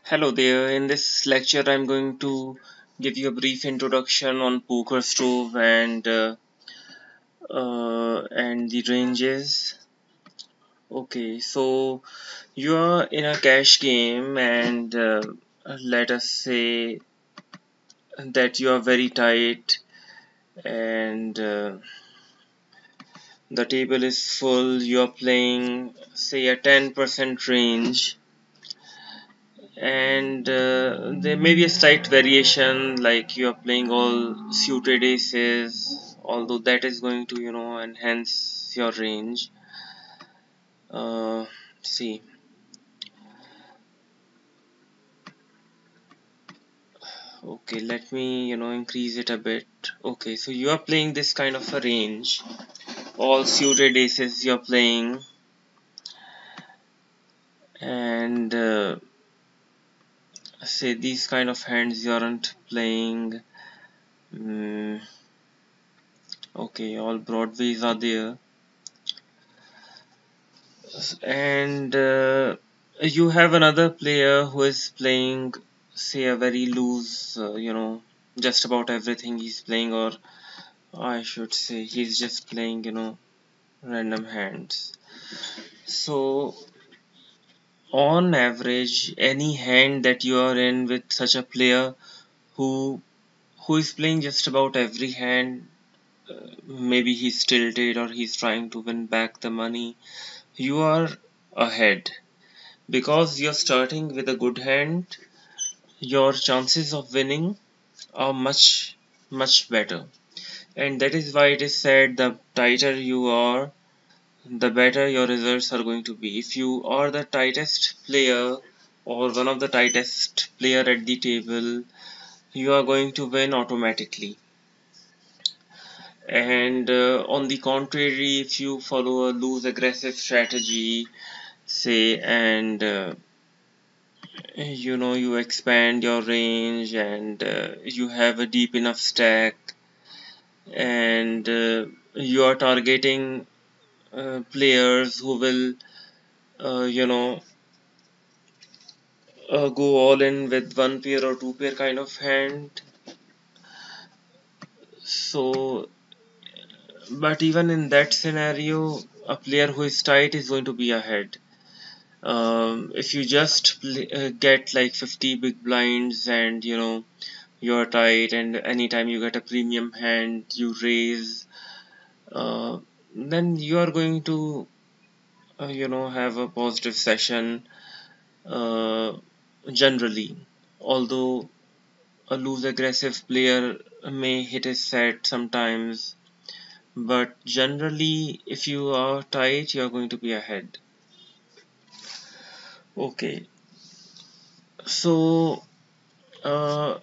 Hello there. In this lecture, I'm going to give you a brief introduction on PokerStove and the ranges. Okay, so you are in a cash game, and let us say that you are very tight, and the table is full. You are playing, say, a 10% range, and there may be a slight variation, like you are playing all suited aces, although that is going to enhance your range. See, okay, let me increase it a bit. Okay, so you are playing this kind of a range, all suited aces you're playing, and say these kind of hands you aren't playing. mm, okay, all broadways are there, and you have another player who is playing, say, a very loose, just about everything he's playing, or I should say he's just playing, random hands. So on average, any hand that you are in with such a player who is playing just about every hand, maybe he's tilted or he's trying to win back the money, you are ahead. Because you're starting with a good hand, your chances of winning are much better. And that is why it is said the tighter you are, the better your results are going to be. If you are the tightest player or one of the tightest player at the table, you are going to win automatically. And on the contrary, if you follow a loose aggressive strategy, say, and you expand your range, and you have a deep enough stack, and you are targeting players who will uh, you know go all in with one pair or two pair kind of hand. So but even in that scenario, a player who is tight is going to be ahead. If you just get like 50 big blinds, and you're tight, and anytime you get a premium hand you raise, uh, then you are going to have a positive session, uh, generally. Although a loose aggressive player may hit his set sometimes, but generally if you are tight you are going to be ahead. Okay, so uh,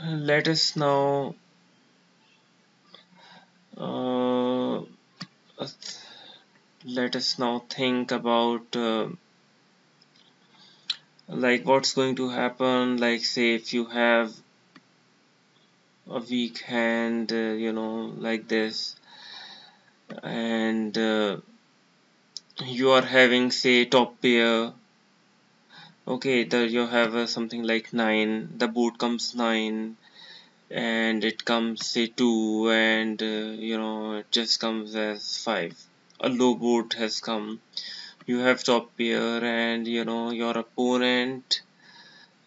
let us now uh, think about like what's going to happen, like say if you have a weak hand, like this, and you are having, say, top pair. Okay, you have something like 9, the board comes 9, and it comes, say, 2, and it just comes as 5. A low board has come, you have top pair, and your opponent,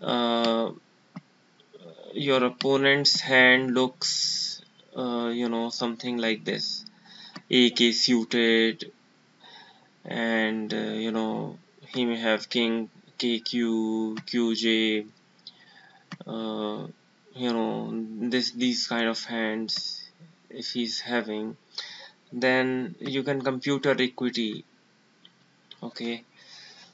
uh, your opponent's hand looks something like this: AK suited, and he may have king, KQ, QJ, uh, these kind of hands. If he's having, then you can compute your equity. Okay,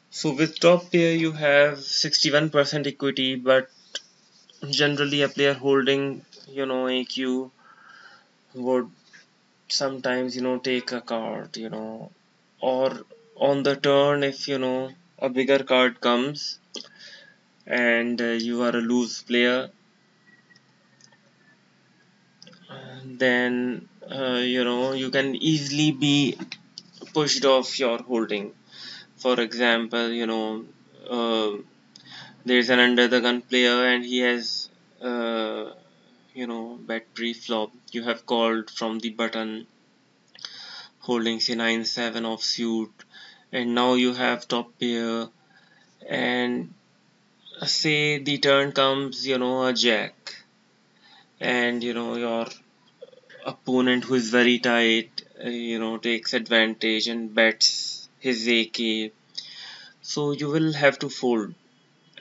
so with top pair you have 61% equity, but generally a player holding AQ would sometimes take a card, or on the turn, if a bigger card comes, and you are a loose player, then you can easily be pushed off your holding. For example, uh, there's an under the gun player and he has uh, bet pre-flop. You have called from the button holding say 9-7 offsuit, and now you have top pair, and say the turn comes a jack, and your opponent who is very tight takes advantage and bets his AK, so you will have to fold,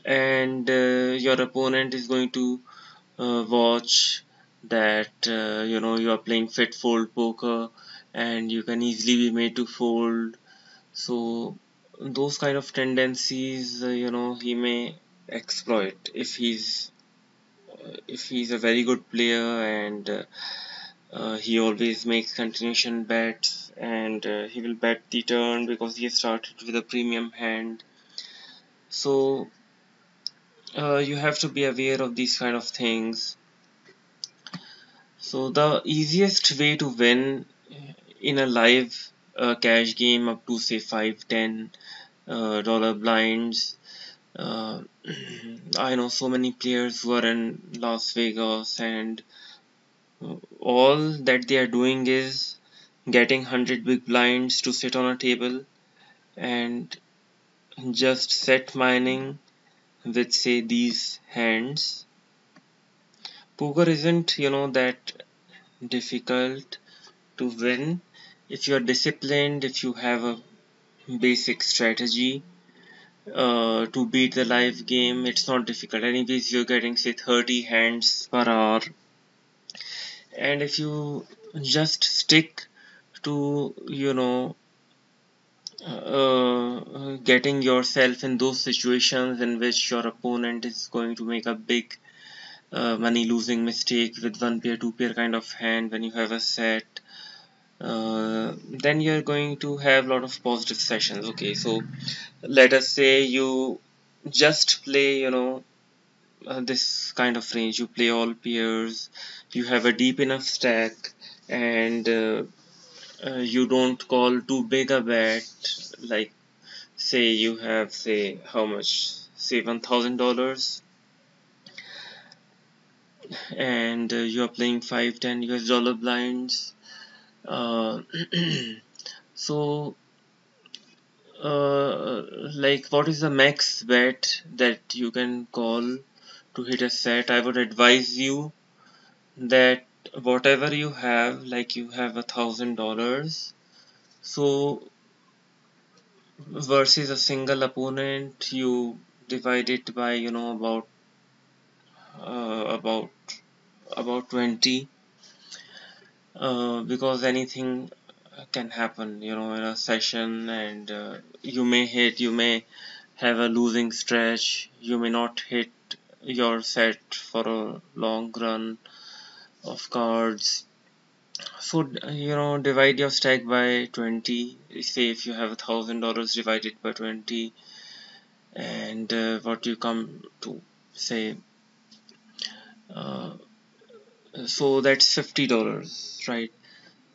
and your opponent is going to watch that you are playing fit fold poker and you can easily be made to fold. So those kind of tendencies he may exploit if he's a very good player, and he always makes continuation bets, and he will bet the turn because he started with a premium hand. So you have to be aware of these kind of things. So the easiest way to win in a live cash game up to say 5-10 dollar blinds. uh, I know so many players who are in Las Vegas, and all that they are doing is getting 100 big blinds to sit on a table and just set mining with say these hands. Poker isn't that difficult to win if you're disciplined, if you have a basic strategy to beat the live game. It's not difficult. Anyways, you're getting say 30 hands per hour, and if you just stick to getting yourself in those situations in which your opponent is going to make a big money losing mistake with one pair two pair kind of hand when you have a set, then you're going to have a lot of positive sessions. Okay, so let us say you just play this kind of range, you play all pairs, you have a deep enough stack, and you don't call too big a bet, like say you have say how much, say $1,000, and you are playing 5-10 US dollar blinds. uh, so like what is the max bet that you can call to hit a set? I would advise you that whatever you have, like you have $1,000, so versus a single opponent, you divide it by about 20, because anything can happen in a session, and you may hit, you may have a losing stretch, you may not hit your set for a long run of cards. So divide your stack by 20. Say if you have $1,000, divide it by 20, and what you come to say. Uh, so that's $50, right?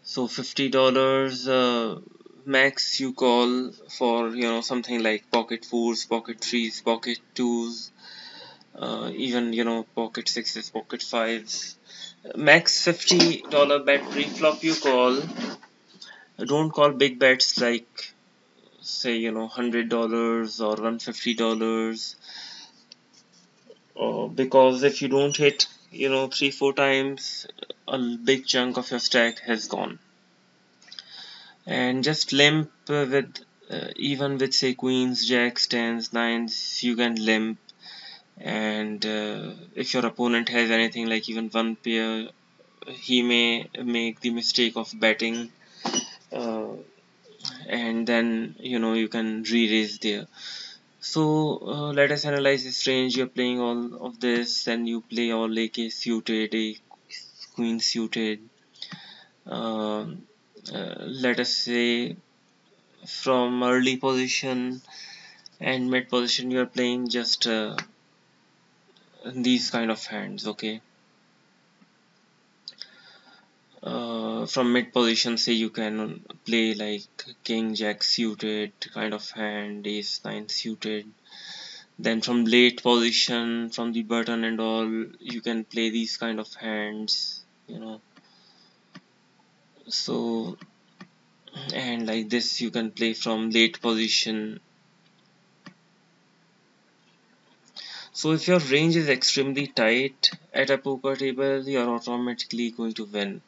So $50 max you call for something like pocket fours, pocket threes, pocket twos, even pocket sixes, pocket fives. Max $50 bet pre-flop you call. Don't call big bets like say $100 or $150, because if you don't hit 3-4 times, a big chunk of your stack has gone. And just limp with even with say queens, jacks, tens, nines, you can limp. And if your opponent has anything like even one pair, he may make the mistake of betting, uh, and then you can re-raise there. So let us analyze this range. You're playing all of this, and you play all AK suited, a queen suited. Um Let us say from early position and mid position, you're playing just these kind of hands. Okay. From mid position, say you can play like king jack suited kind of hand, ace 9 suited, Then from late position, from the button and all, you can play these kind of hands, you know. So, and like this you can play from late position. So if your range is extremely tight at a poker table, you are automatically going to win,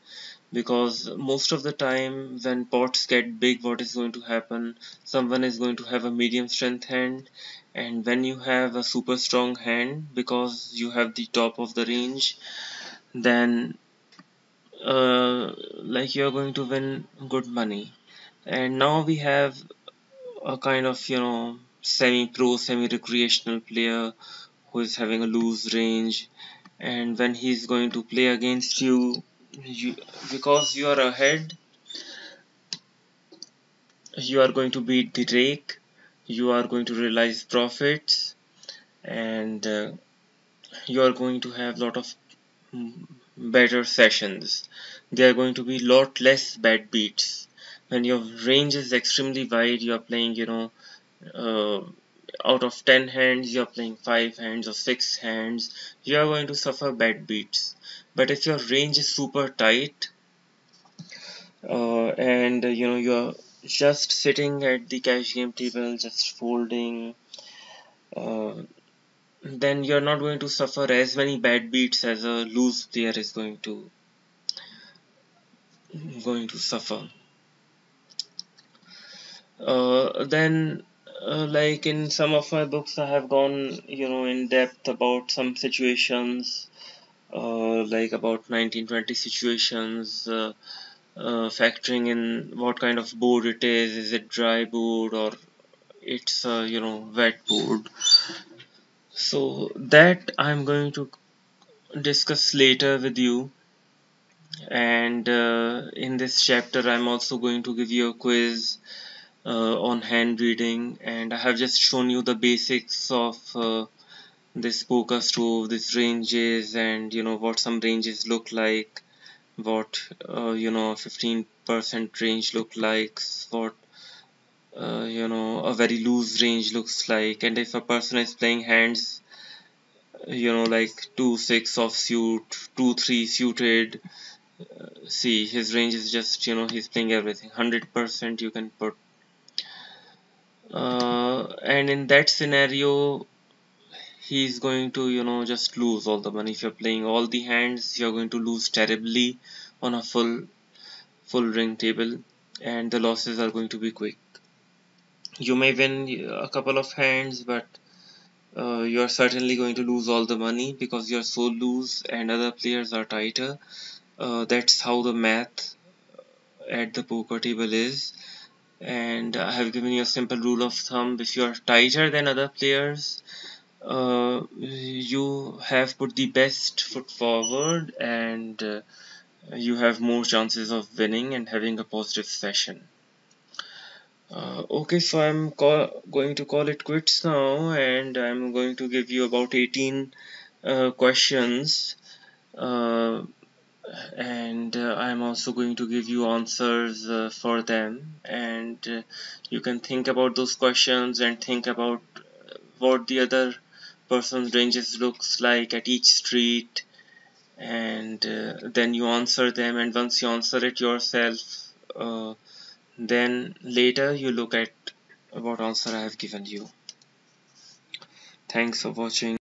because most of the time when pots get big, what is going to happen, someone is going to have a medium strength hand, and when you have a super strong hand because you have the top of the range, then like you're going to win good money. And now we have a kind of, you know, semi-pro, semi-recreational player who is having a loose range, and when he's going to play against you, you because you are ahead, you are going to beat the rake, you are going to realize profits, and you are going to have lot of mm, better sessions. There are going to be lot less bad beats. When your range is extremely wide, you are playing, you know, uh, out of 10 hands, you are playing 5 hands or 6 hands, you are going to suffer bad beats. But if your range is super tight, and you know, you're just sitting at the cash game table, just folding, uh, then you're not going to suffer as many bad beats as a loose player is going to suffer. Then like in some of my books I have gone, you know, in depth about some situations, like about 1920 situations, factoring in what kind of board it is it dry board or it's you know, wet board. So that I'm going to discuss later with you. And in this chapter I'm also going to give you a quiz on hand reading, and I have just shown you the basics of this PokerStove, this ranges, and you know what some ranges look like, what you know, 15% range look like, what you know, a very loose range looks like, and if a person is playing hands, you know, like 2-6 offsuit, 2-3 suited, see his range is just, you know, he's playing everything 100% you can put, and in that scenario he's going to, you know, just lose all the money. If you're playing all the hands, you're going to lose terribly on a full ring table, and the losses are going to be quick. You may win a couple of hands, but you're certainly going to lose all the money because you're so loose and other players are tighter. That's how the math at the poker table is. And I have given you a simple rule of thumb. If you're tighter than other players, you have put the best foot forward, and you have more chances of winning and having a positive session. Okay, so I'm going to call it quits now, and I'm going to give you about 18 questions, uh, and I'm also going to give you answers for them, and you can think about those questions and think about what the other person's ranges looks like at each street, and then you answer them, and once you answer it yourself, then later you look at what answer I have given you. Thanks for watching.